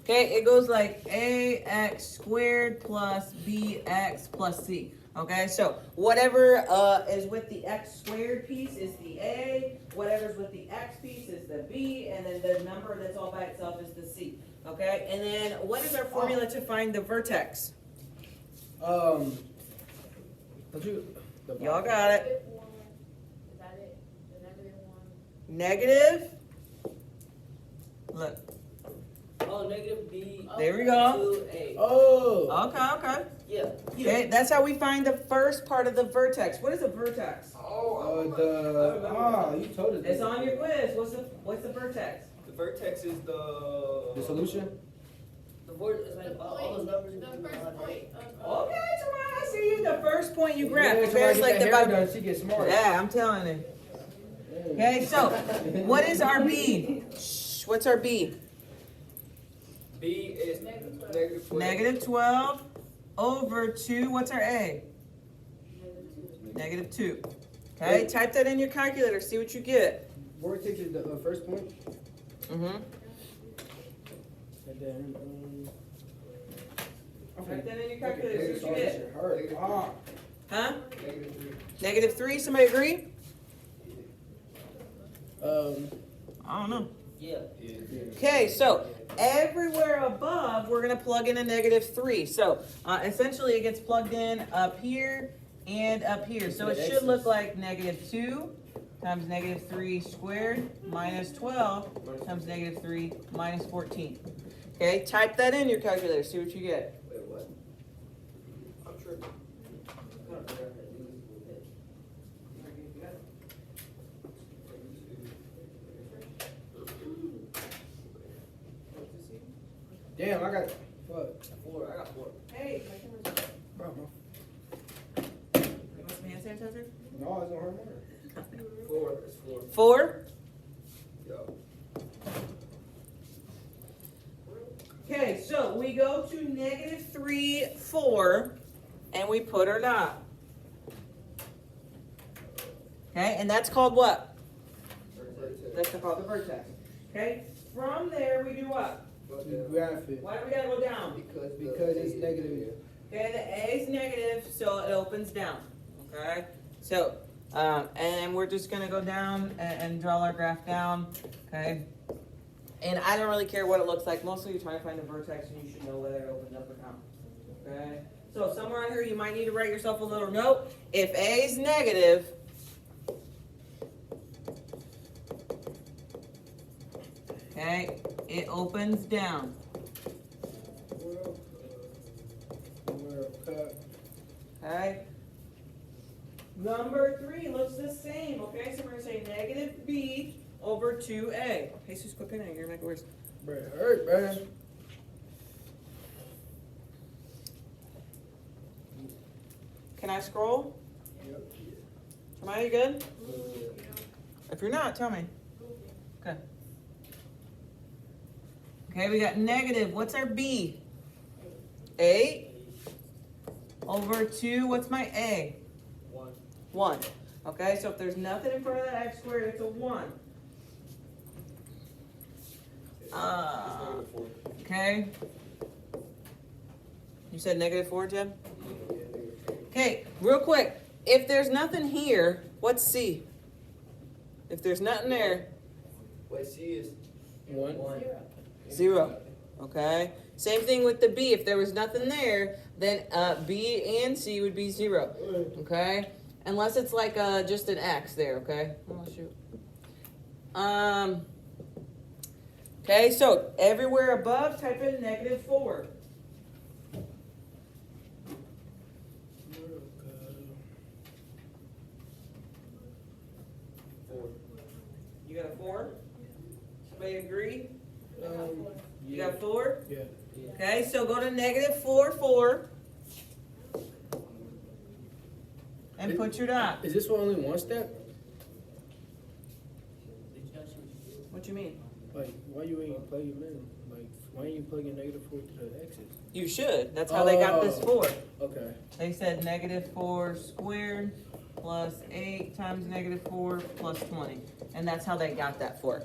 Okay, it goes like ax squared plus bx plus c. Okay, so whatever is with the x squared piece is the a, whatever's with the x piece is the b, and then the number that's all by itself is the c. Okay, and then what is our formula to find the vertex? Y'all got it. Is that it? The -1. Negative. Look. Oh, negative b. There we go. 2a. Oh. Okay. Yeah. Okay, that's how we find the first part of the vertex. What is a vertex? You told us. It's on your quiz. What's the vertex? The vertex is The solution. the word is like all those numbers. The first point. Okay, Tamara, I see you. The first point you graph. Yeah, It bears like the bottom. She gets smart. Yeah, I'm telling you. Okay, so what is our B? Shh, what's our B? B is negative 12. Negative 12 over 2. What's our A? Negative 2. Okay, type that in your calculator. See what you get. Vortex is the first point. Mm-hmm. And then. Type that in your calculator. See what you get. Huh? Negative 3. Negative 3. Somebody agree? I don't know. Yeah. Okay, so everywhere above, we're going to plug in a negative 3. So essentially, it gets plugged in up here and up here. So it should look like negative 2 times negative 3 squared minus 12 times negative 3 minus 14. Okay, type that in your calculator. See what you get. Wait, what? I'm sure. Damn, I got. Fuck. 4. I got 4. Hey, Bro, you want some hand sanitizer? no, it's gonna hurt more. 4. It's 4. 4. Yo. Okay, so we go to negative 3, 4, and we put our dot. Okay, and that's called what? That's called the vertex. Okay, from there we do what? We graph it. Why do we gotta go down? Because it's negative. Okay, the A is negative, so it opens down. Okay, so and we're just gonna go down and draw our graph down. Okay, and I don't really care what it looks like. Mostly you're trying to find the vertex, and you should know whether it opens up or down. Okay, so somewhere on here you might need to write yourself a little note. If A is negative, okay, it opens down. Okay. Number 3 looks the same. Okay, so we're gonna say negative B over 2A. Jesus, quit pinning. You're gonna make it worse. Bro, it hurt, bro. Can I scroll? Am I good? If you're not, tell me. Okay. Okay, we got negative. What's our B? 8 over 2. What's my A? 1. 1. Okay, so if there's nothing in front of that x squared, it's a 1. Okay. You said negative 4, Jim? Okay, real quick. If there's nothing here, what's C? If there's nothing there, Wait, C is 1. 0. Okay. Same thing with the B. If there was nothing there, then B and C would be 0. Okay. Unless it's like just an X there. Okay. Oh shoot. Okay. So everywhere above, type in negative 4. You got a 4? Somebody agree? You got 4? Yeah. Okay, so go to negative 4, 4. And put your dot. Is this for only one step? What you mean? Like, why you ain't plug them in? Like, why ain't you plugging negative 4 to the X's? You should. That's how they got this 4. Okay. They said negative 4 squared plus 8 times negative 4 plus 20. And that's how they got that 4.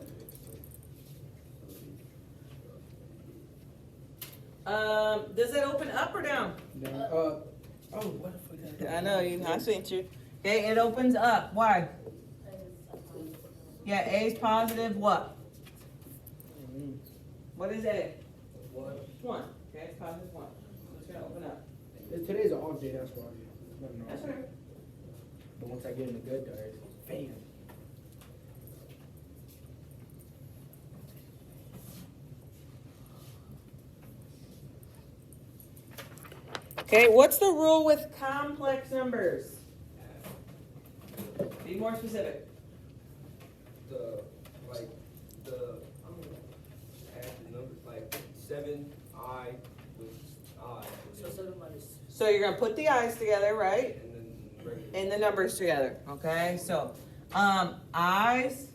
Does it open up or down? Then, oh, what the fuck is that? I know, I seen you. Okay, it opens up. Why? Yeah, A is positive what? What is A? 1. 1. Okay, it's positive 1. So it's gonna open up. Today's an off day, that's why. No. That's okay. But once I get in the good days, bam. Okay, what's the rule with complex numbers? Be more specific. The, like, I'm gonna add the numbers, like 7I with I. So 7 minus. So you're gonna put the i's together, right? And then regular. And the numbers together. Okay, so i's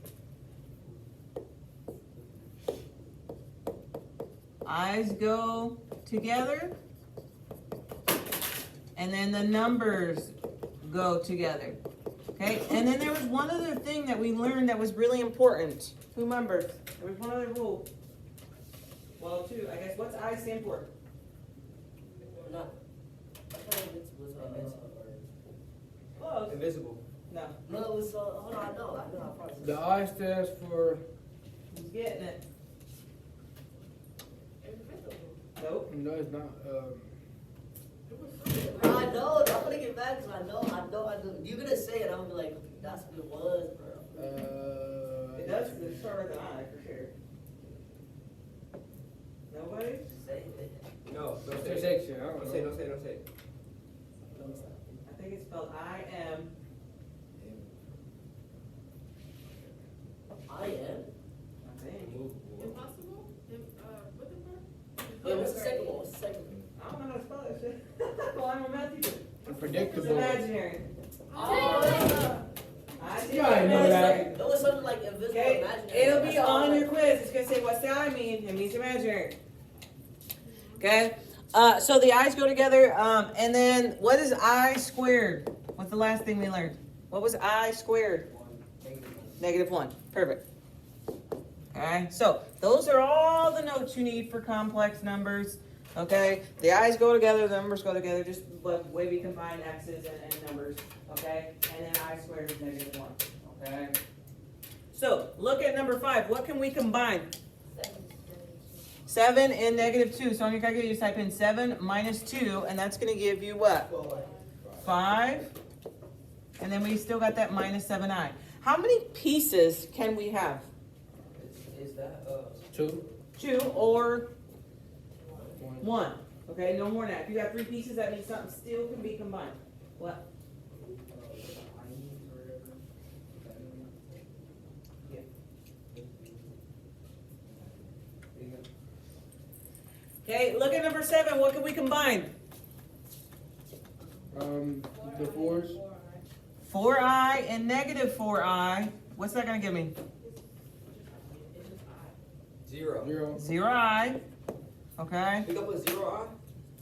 go together, and then the numbers go together. Okay, and then there was one other thing that we learned that was really important. Who remembers? There was one other rule. Well, two, I guess. What's I stand for? No. I thought it was Close. Invisible. No. No, it was, hold on, I know how process. The I stands for, Who's getting it? Nope. no, it's not, Bro, I know, I'm gonna get mad because I know. You're gonna say it, I'm gonna be like, that's what it was, bro. It does start with an I for sure. Nobody? Say it. No, don't say it. intersection, I Don't don't say it, know. don't say it, don't say it. I think it's spelled I-M. I am. I think. Impossible? What the fuck? Wait, what's the second one? What's the second one? I don't know how to spell that shit. Well, I'm a math teacher. It's Unpredictable. imaginary. Oh, I You already know that. It was something like invisible, Okay, imaginary. it'll be That's all on I your quiz. It's gonna say, what's the I mean? It means imaginary. Okay, so the I's go together, and then what is I squared? What's the last thing we learned? What was I squared? -1. Perfect. Okay, so those are all the notes you need for complex numbers. Okay, the I's go together, the numbers go together, just the way we combine X's and numbers. Okay, and then I squared is -1. Okay, so look at number 5. What can we combine? 7 and -2. So on your calculator, you type in 7 minus 2, and that's going to give you what? 5. And then we still got that -7i. How many pieces can we have? Is that, 2, 2 or 1. 1. Okay, no more than that. If you have 3 pieces, that means something still can be combined. What? Okay, look at number 7. What can we combine? The 4s, 4i and -4i. What's that going to give me? 0. 0. 0i. Okay. Pick up a 0I?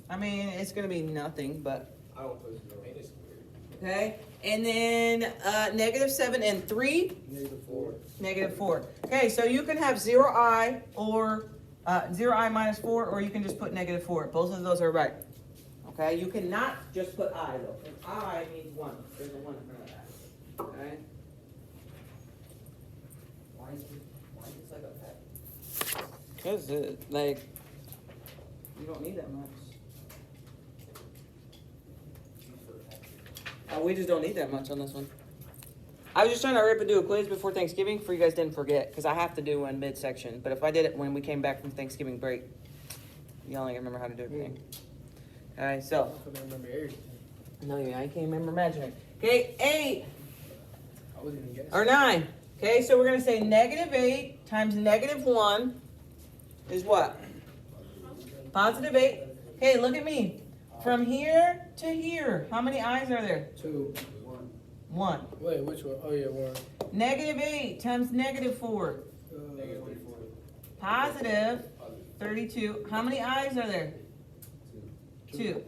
I mean, it's going to be nothing, but I don't put 0. It is weird. okay. And then -7 and 3. -4. -4. Okay, so you can have 0i or 0i minus 4, or you can just put -4. Both of those are right. Okay, you cannot just put I though. And I means 1. There's a 1 in front of that. Okay. Why is it like a pet? Because you don't need that much. We just don't need that much on this one. I was just trying to hurry up and do a quiz before Thanksgiving for you guys didn't forget, because I have to do one midsection. But if I did it when we came back from Thanksgiving break, y'all ain't remember how to do everything. Alright, so. I couldn't remember everything. No, I can't remember imaginary. Okay, 8 I wasn't even guessing. or 9. Okay, so we're going to say -8 times -1 is what? +8. Okay, look at me. From here to here, how many I's are there? 2. 1. Wait, which one? Oh, yeah, 1. -8 times -4. Positive 32. How many I's are there? 2.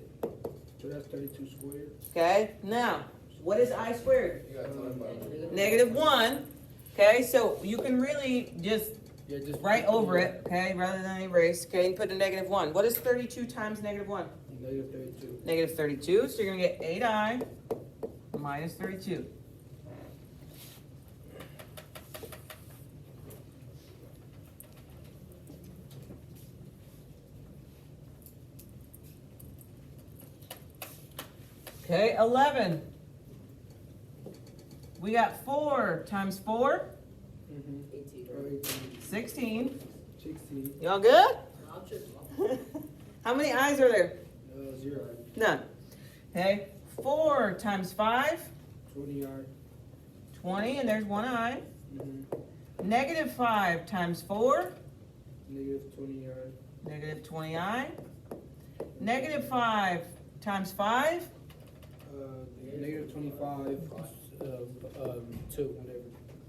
So that's 32 squared. Okay, now, what is I squared? You gotta tell me about it. -1. Okay, so you can really just Yeah, just. right over it, okay, rather than erase, okay, and put a -1. What is 32 times -1? Negative 32. Negative 32, so you're gonna get 8i minus 32. Okay, 11. We got 4 times 4, Mm-hmm. 18. Or 18. 16. 16. Y'all good? I'm just. How many i's are there? 0. None. Okay, 4 times 5, 20 yard. 20, and there's 1 i. Mm-hmm. Negative 5 times 4, Negative 20 yard. negative 20i. Negative 5 times 5, Negative 25. 2, whatever.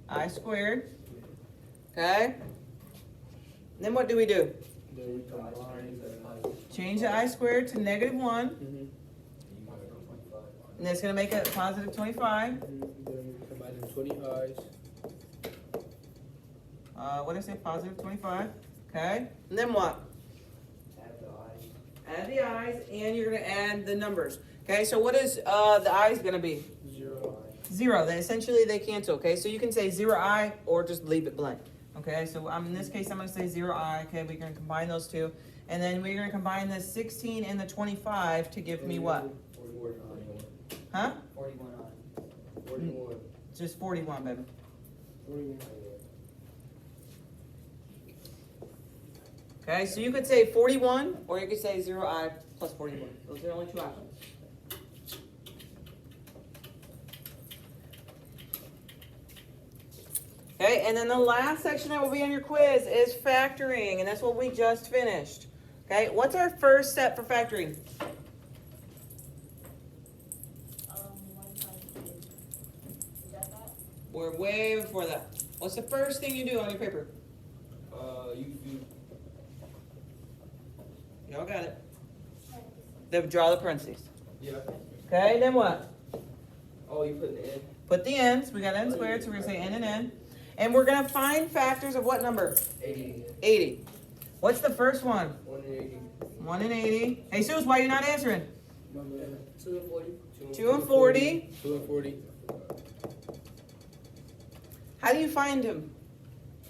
I squared. Okay? Then what do we do? Then we combine. Change the I squared to -1, Mm-hmm. and that's gonna make it positive 25. Then we combine the 20 eyes. What did I say? Positive 25. Okay? And then what? Add the I. Add the i's, and you're gonna add the numbers. Okay, so what is the i's gonna be? 0. 0. Then essentially they cancel. Okay, so you can say 0i or just leave it blank. Okay, so in this case I'm gonna say 0i. Okay, we're gonna combine those two, and then we're gonna combine the 16 and the 25 to give me what? 41. Huh? 41 on. 41. Just 41, baby. 41. Okay, so you could say 41, or you could say 0i plus 41. Those are the only two options. Okay, and then the last section that will be on your quiz is factoring, and that's what we just finished. Okay, what's our first step for factoring? 1 times 2. Is that? We're way before that. What's the first thing you do on your paper? You Y'all got it. Then draw the parentheses. yeah. Okay, then what? Oh, you put the N. Put the n's. We got n squared, so we're gonna say n and n. And we're gonna find factors of what number? 80. 80. What's the first one? 1 and 80. 1 and 80. Hey, Sus, why are you not answering? My bad. 2 and 40. 2 and 40. 2 and 40. How do you find them?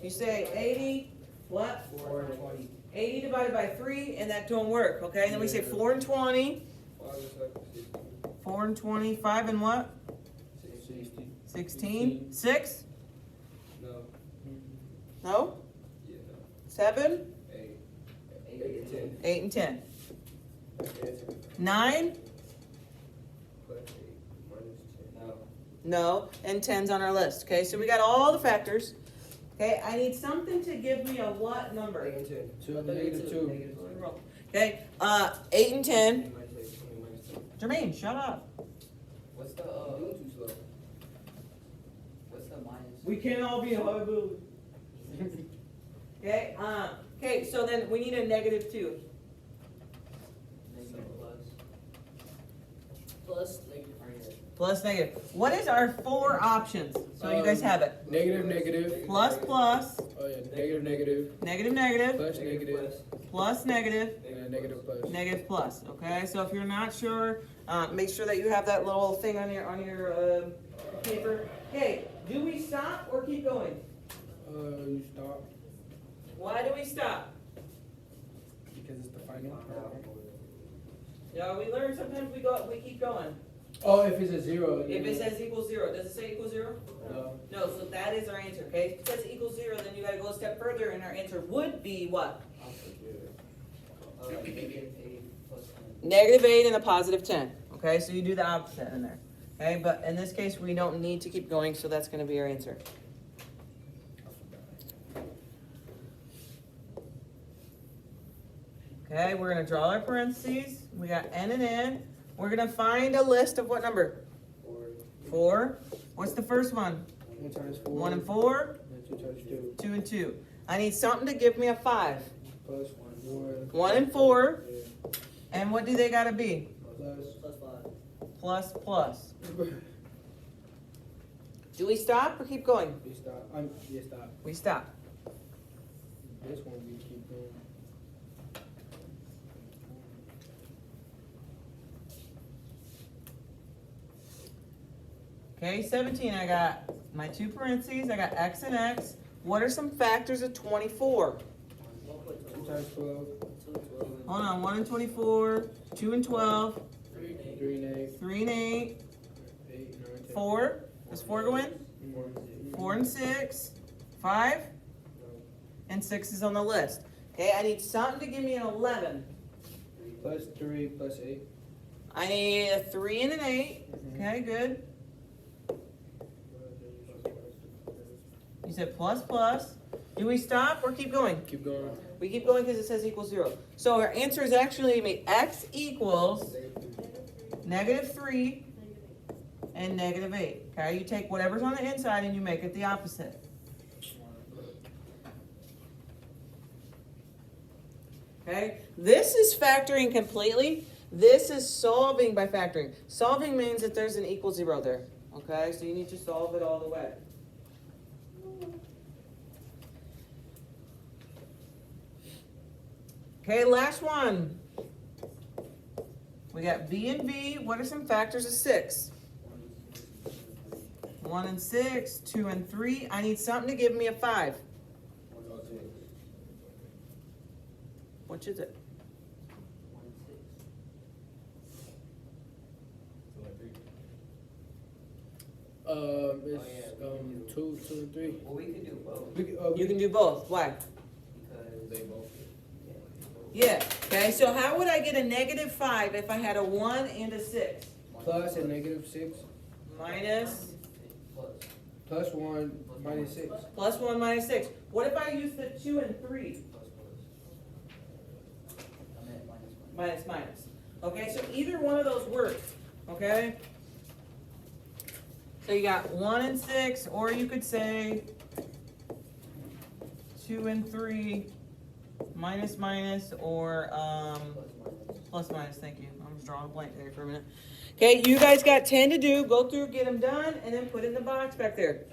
You say 80, what? 4 and 20. 80 divided by 3, and that don't work, okay? And then we say 4 and 20. 5 is like 60. 4 and 20, 5 and what? 60. 16. 6? No. No? Yeah, no. 7? 8. 8 and 10. 8 and 10. Yes. 9? Plus 8 minus 10. No. No. And 10's on our list, okay? So we got all the factors. Okay, I need something to give me a what number? 8 and 10. 2 and negative 2. Negative 2. Okay, 8 and 10. 20 minus 10. Jermaine, shut up. What's the, doing too slow. What's the minus? We can't all be hullabaloo. Okay, okay, so then we need a -2. Negative plus. Plus negative. Plus negative. What is our 4 options? So you guys have it. Negative, negative. Plus, plus, Oh yeah, negative, negative. negative, negative, Plus, negative. plus, negative, And negative plus. negative, plus. Okay, so if you're not sure, make sure that you have that little thing on your paper. Okay, do we stop or keep going? You stop Why do we stop? because it's the final. Yeah, we learn sometimes we keep going. Oh, if it's a 0. If it says equals 0, does it say equals 0? No. No, so that is our answer, okay? If it says equals 0, then you gotta go a step further, and our answer would be what? Negative 8 plus 10. -8 and a +10. Okay, so you do the opposite in there. Okay, but in this case, we don't need to keep going, so that's gonna be our answer. Okay, we're gonna draw our parentheses. We got n and n. We're gonna find a list of what number? 4. What's the first one? 1 times 4. 1 and 4. And 2 times 2. 2 and 2. I need something to give me a 5. Plus 1. 1 and 4. Yeah. And what do they gotta be? Plus. Plus 5. Plus, plus. Do we stop or keep going? We stop. Yeah, stop. We stop. This one we keep going. Okay, 17, I got my two parentheses, I got x and x. What are some factors of 24? 2 times 12, Hold on, 1 and 24, 2 and 12, 3 and 8, 3 and 8, 8, 9, 10. 4. Does 4 go in? 4 and 6, 5, and 6 is on the list. Okay, I need something to give me an 11. Plus 3 plus 8. I need a 3 and an 8. Okay, good. You said plus plus. Do we stop or keep going? Keep going. We keep going because it says equals 0. So our answer is actually going to be x equals -3 and -8. Okay, you take whatever's on the inside and you make it the opposite. Okay, this is factoring completely. This is solving by factoring. Solving means that there's an equal 0 there. Okay, so you need to solve it all the way. Okay, last one. We got b and v. What are some factors of 6? 1 and 6, 2 and 3. I need something to give me a 5. Which is it? It's 2 and 3. Well, we could do both. You can do both. Why? Because they both. Yeah. Okay, so how would I get a -5 if I had a 1 and a 6? Plus and -6. Minus, Plus 1 minus 6. plus 1 minus 6. What if I use the 2 and 3? Minus, minus. Okay, so either one of those works. Okay? So you got 1 and 6, or you could say 2 and 3, minus, minus, or plus, minus. Thank you. I'm just drawing a blank there for a minute. Okay, you guys got 10 to do. Go through, get them done, and then put it in the box back there.